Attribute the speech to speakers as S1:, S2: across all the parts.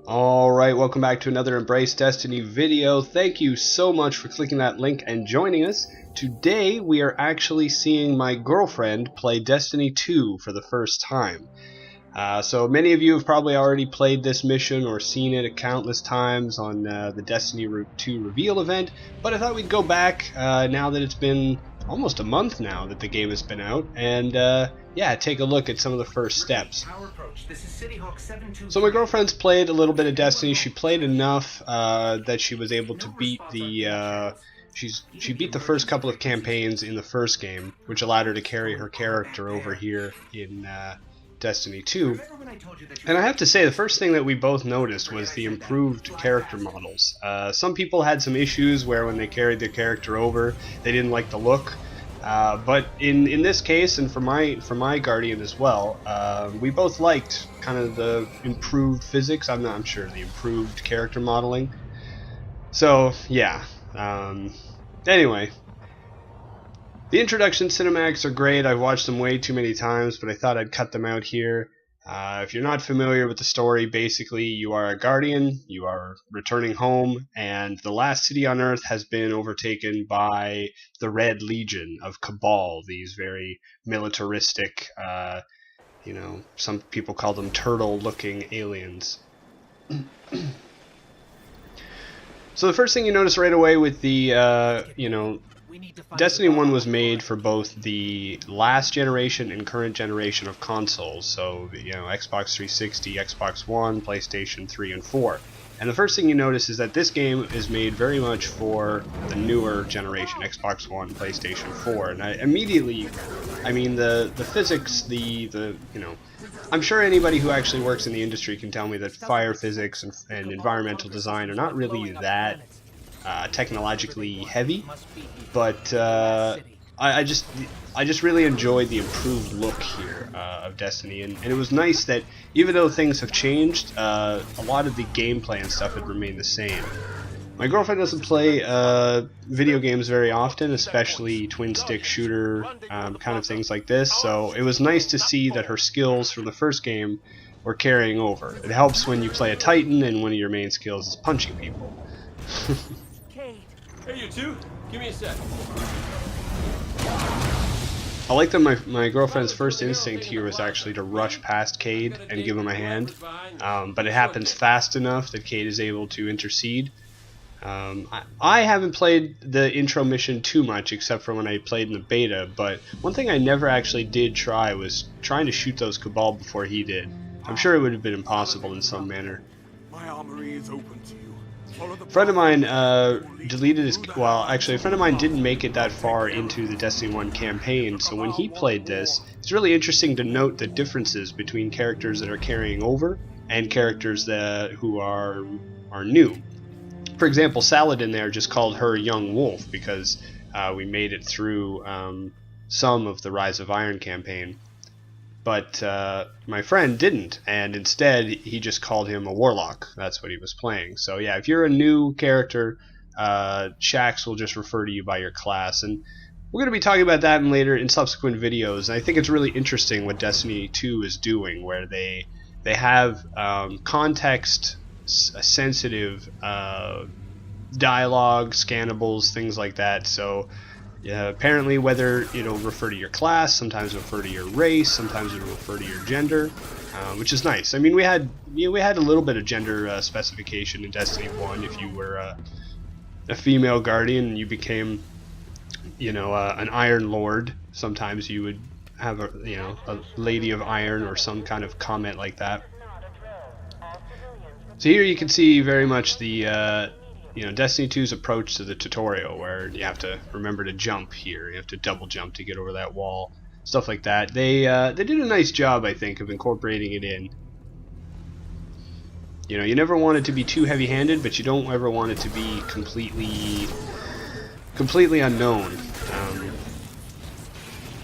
S1: Alright, welcome back to another Embrace Destiny video. Thank you so much for clicking that link and joining us. Today we are actually seeing my girlfriend play Destiny 2 for the first time. So many of you have probably already played this mission or seen it countless times on the Destiny 2 reveal event, but I thought we'd go back now that it's been almost a month now that the game has been out, and yeah, take a look at some of the first steps. So my girlfriend's played a little bit of Destiny. She played enough that she was able to beat the she beat the first couple of campaigns in the first game, which allowed her to carry her character over here in Destiny 2. And I have to say, the first thing that we both noticed was the improved character models. Some people had some issues where when they carried their character over, they didn't like the look. But in this case, and for my Guardian as well, we both liked kind of the improved physics. I'm sure the improved character modeling. So yeah. Anyway. The introduction cinematics are great. I've watched them way too many times, but I thought I'd cut them out here. If you're not familiar with the story, basically you are a Guardian, you are returning home, and the last city on Earth has been overtaken by the Red Legion of Cabal, these very militaristic, you know, some people call them turtle-looking aliens. So the first thing you notice right away with the, you know, Destiny 1 was made for both the last generation and current generation of consoles, so you know, Xbox 360, Xbox One, PlayStation 3 and 4. And the first thing you notice is that this game is made very much for the newer generation, Xbox One, PlayStation 4. And I mean the physics, the you know, I'm sure anybody who actually works in the industry can tell me that fire physics and environmental design are not really that technologically heavy, but I just really enjoyed the improved look here of Destiny, and it was nice that even though things have changed, a lot of the gameplay and stuff had remained the same. My girlfriend doesn't play video games very often, especially twin-stick shooter kind of things like this, so it was nice to see that her skills from the first game were carrying over. It helps when you play a Titan and one of your main skills is punching people.
S2: Hey, you two, give me a sec.
S1: I like that my girlfriend's first instinct here was actually to rush past Cade and give him a hand, but it happens fast enough that Cade is able to intercede. I haven't played the intro mission too much, except for when I played in the beta, but one thing I never actually did try was trying to shoot those Cabal before he did. I'm sure it would have been impossible in some manner.
S3: My armory is open to you.
S1: A friend of mine deleted his... Well, actually, a friend of mine didn't make it that far into the Destiny 1 campaign, so when he played this, it's really interesting to note the differences between characters that are carrying over and characters who are new. For example, Saladin there just called her Young Wolf because we made it through some of the Rise of Iron campaign. But my friend didn't, and instead he just called him a warlock. That's what he was playing. So yeah, if you're a new character, Shaxx will just refer to you by your class, and we're going to be talking about that in subsequent videos. And I think it's really interesting what Destiny 2 is doing, where they have context-sensitive dialogue, scannables, things like that. So apparently, whether it'll refer to your class, sometimes refer to your race, sometimes it'll refer to your gender, which is nice. I mean, we had a little bit of gender specification in Destiny 1. If you were a female Guardian and you became, you know, an Iron Lord, sometimes you would have a Lady of Iron or some kind of comment like that. So here you can see very much the you know, Destiny 2's approach to the tutorial, where you have to remember to jump here. You have to double jump to get over that wall, stuff like that. They did a nice job, I think, of incorporating it in. You know, you never want it to be too heavy-handed, but you don't ever want it to be completely unknown.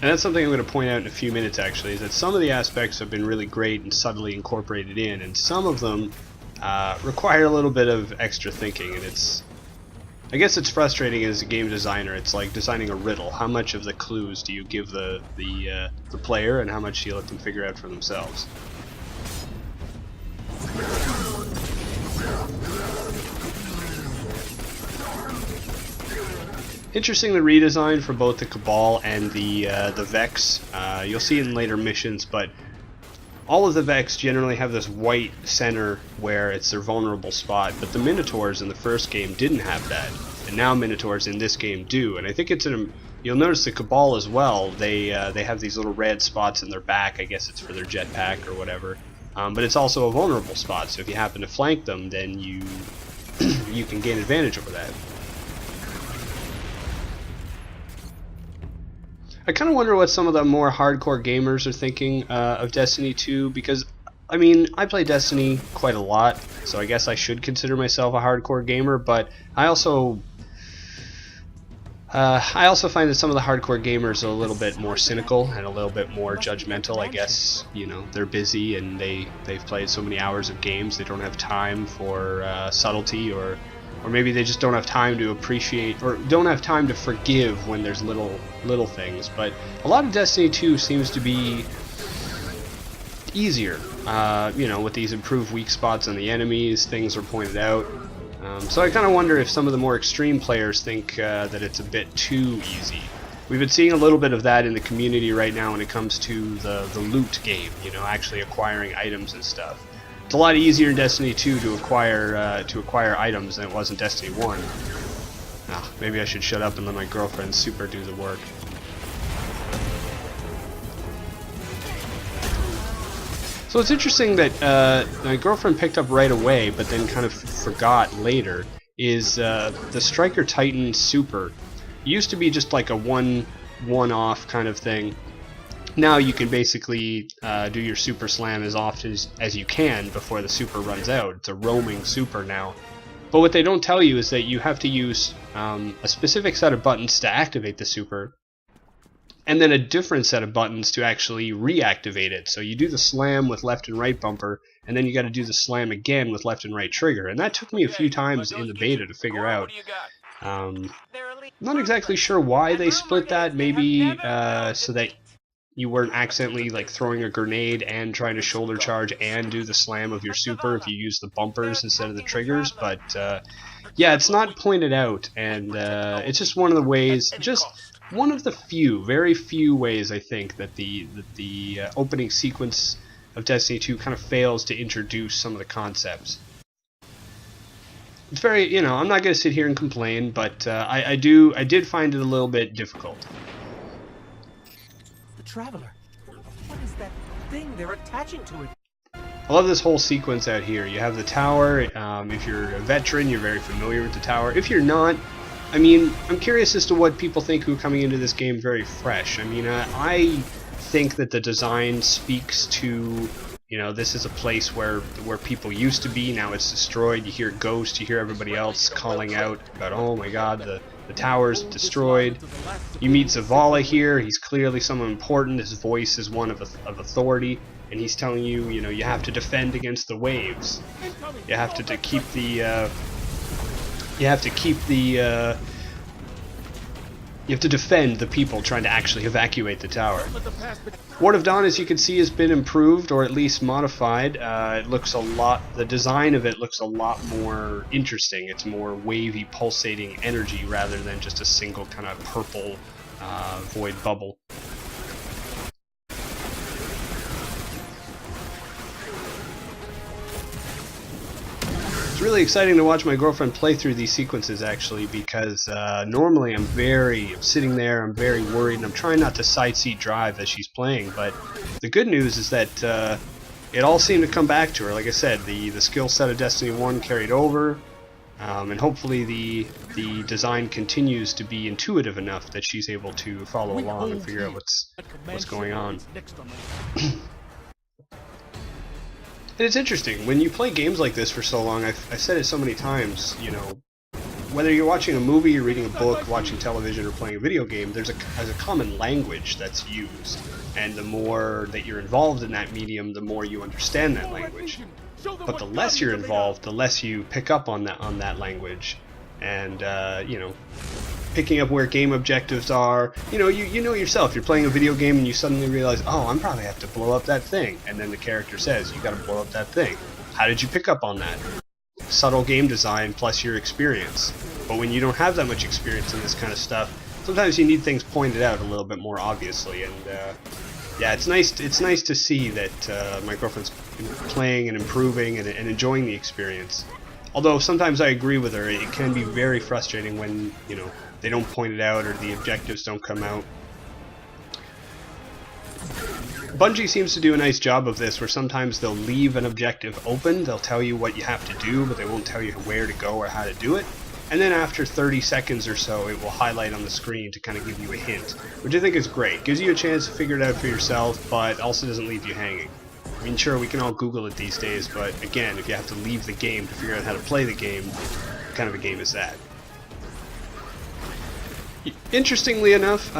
S1: And that's something I'm going to point out in a few minutes, actually, is that some of the aspects have been really great and subtly incorporated in, and some of them require a little bit of extra thinking, and I guess it's frustrating as a game designer. It's like designing a riddle. How much of the clues do you give the player, and how much do you let them figure out for themselves? Interesting, the redesign for both the Cabal and the Vex. You'll see in later missions, but all of the Vex generally have this white center where it's their vulnerable spot, but the Minotaurs in the first game didn't have that, and now Minotaurs in this game do. And I think it's you'll notice the Cabal as well. They have these little red spots in their back. I guess it's for their jetpack or whatever. But it's also a vulnerable spot, so if you happen to flank them, then you you can gain advantage over that. I kind of wonder what some of the more hardcore gamers are thinking of Destiny 2, because, I mean, I play Destiny quite a lot, so I guess I should consider myself a hardcore gamer, but I also find that some of the hardcore gamers are a little bit more cynical and a little bit more judgmental. I guess, you know, they're busy and they've played so many hours of games, they don't have time for subtlety, or maybe they just don't have time to appreciate, or don't have time to forgive when there's little things. But a lot of Destiny 2 seems to be easier, you know, with these improved weak spots on the enemies, things are pointed out. So I kind of wonder if some of the more extreme players think that it's a bit too easy. We've been seeing a little bit of that in the community right now when it comes to the loot game, you know, actually acquiring items and stuff. It's a lot easier in Destiny 2 to acquire items than it was in Destiny 1. Ah, maybe I should shut up and let my girlfriend Super do the work. So it's interesting that my girlfriend picked up right away, but then kind of forgot later, is the Striker Titan Super. It used to be just like a one-off kind of thing. Now you can basically do your Super Slam as often as you can before the Super runs out. It's a roaming Super now. But what they don't tell you is that you have to use a specific set of buttons to activate the Super, and then a different set of buttons to actually reactivate it. So you do the slam with left and right bumper, and then you got to do the slam again with left and right trigger. And that took me a few times in the beta to figure out. Not exactly sure why they split that. Maybe so that you weren't accidentally like throwing a grenade and trying to shoulder charge and do the slam of your super if you use the bumpers instead of the triggers. But yeah, it's not pointed out, and it's just one of the ways, just one of the few, very few ways I think that the opening sequence of Destiny 2 kind of fails to introduce some of the concepts. It's very, you know, I'm not going to sit here and complain, but I did find it a little bit difficult.
S4: The Traveler. What is that thing they're attaching to it?
S1: I love this whole sequence out here. You have the tower. If you're a veteran, you're very familiar with the tower. If you're not, I mean, I'm curious as to what people think who are coming into this game very fresh. I mean, I think that the design speaks to, you know, this is a place where people used to be. Now it's destroyed. You hear Ghost. You hear everybody else calling out about, oh my God, the tower's destroyed. You meet Zavala here. He's clearly someone important. His voice is one of authority, and he's telling you, you know, you have to defend against the waves. You have to keep the. You have to defend the people trying to actually evacuate the tower. Ward of Dawn, as you can see, has been improved, or at least modified. It looks a lot, the design of it looks a lot more interesting. It's more wavy, pulsating energy rather than just a single kind of purple void bubble. It's really exciting to watch my girlfriend play through these sequences, actually, because normally I'm sitting there, I'm very worried, and I'm trying not to side seat drive as she's playing, but the good news is that it all seemed to come back to her. Like I said, the skill set of Destiny 1 carried over, and hopefully the design continues to be intuitive enough that she's able to follow along and figure out what's going on. And it's interesting, when you play games like this for so long, I've said it so many times, you know, whether you're watching a movie, you're reading a book, watching television, or playing a video game, there's a common language that's used. And the more that you're involved in that medium, the more you understand that language. But the less you're involved, the less you pick up on that language. And, you know, picking up where game objectives are, you know yourself, you're playing a video game and you suddenly realize, oh, I'm probably have to blow up that thing, and then the character says, you gotta blow up that thing. How did you pick up on that? Subtle game design plus your experience. But when you don't have that much experience in this kind of stuff, sometimes you need things pointed out a little bit more obviously. And yeah, it's nice to see that my girlfriend's playing and improving and enjoying the experience. Although sometimes I agree with her, it can be very frustrating when, you know, they don't point it out or the objectives don't come out. Bungie seems to do a nice job of this, where sometimes they'll leave an objective open. They'll tell you what you have to do, but they won't tell you where to go or how to do it. And then after 30 seconds or so, it will highlight on the screen to kind of give you a hint, which I think is great. Gives you a chance to figure it out for yourself, but also doesn't leave you hanging. I mean, sure, we can all Google it these days, but again, if you have to leave the game to figure out how to play the game, what kind of a game is that? Interestingly enough,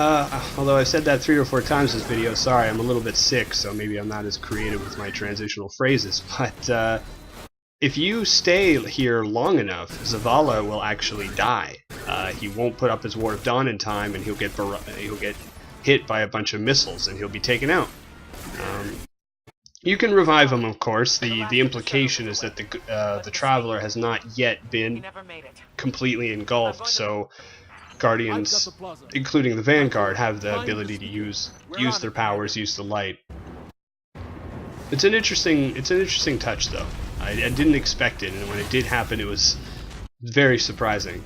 S1: although I've said that 3 or 4 times in this video, sorry, I'm a little bit sick, so maybe I'm not as creative with my transitional phrases, but if you stay here long enough, Zavala will actually die. He won't put up his Ward of Dawn in time, and he'll get hit by a bunch of missiles, and he'll be taken out. You can revive him, of course. The implication is that the Traveler has not yet been completely engulfed, so Guardians, including the Vanguard, have the ability to use their powers, use the light. It's an interesting touch, though. I didn't expect it, and when it did happen, it was very surprising.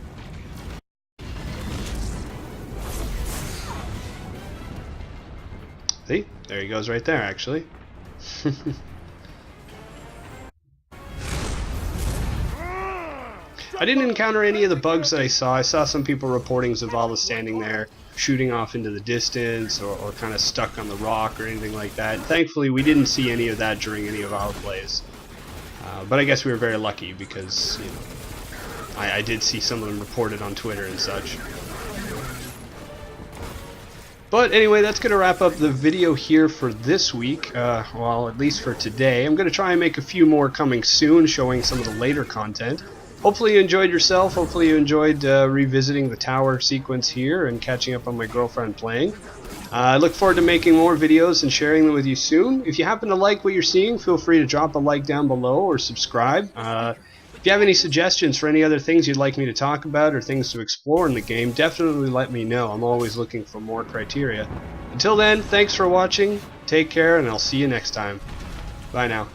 S1: See? There he goes right there, actually. I didn't encounter any of the bugs that I saw. I saw some people reporting Zavala standing there, shooting off into the distance, or kind of stuck on the rock or anything like that. And thankfully, we didn't see any of that during any of our plays. But I guess we were very lucky because, you know, I did see some of them reported on Twitter and such. But anyway, that's going to wrap up the video here for this week, well, at least for today. I'm going to try and make a few more coming soon, showing some of the later content. Hopefully you enjoyed yourself, hopefully you enjoyed revisiting the tower sequence here and catching up on my girlfriend playing. I look forward to making more videos and sharing them with you soon. If you happen to like what you're seeing, feel free to drop a like down below or subscribe. If you have any suggestions for any other things you'd like me to talk about or things to explore in the game, definitely let me know. I'm always looking for more criteria. Until then, thanks for watching, take care, and I'll see you next time. Bye now.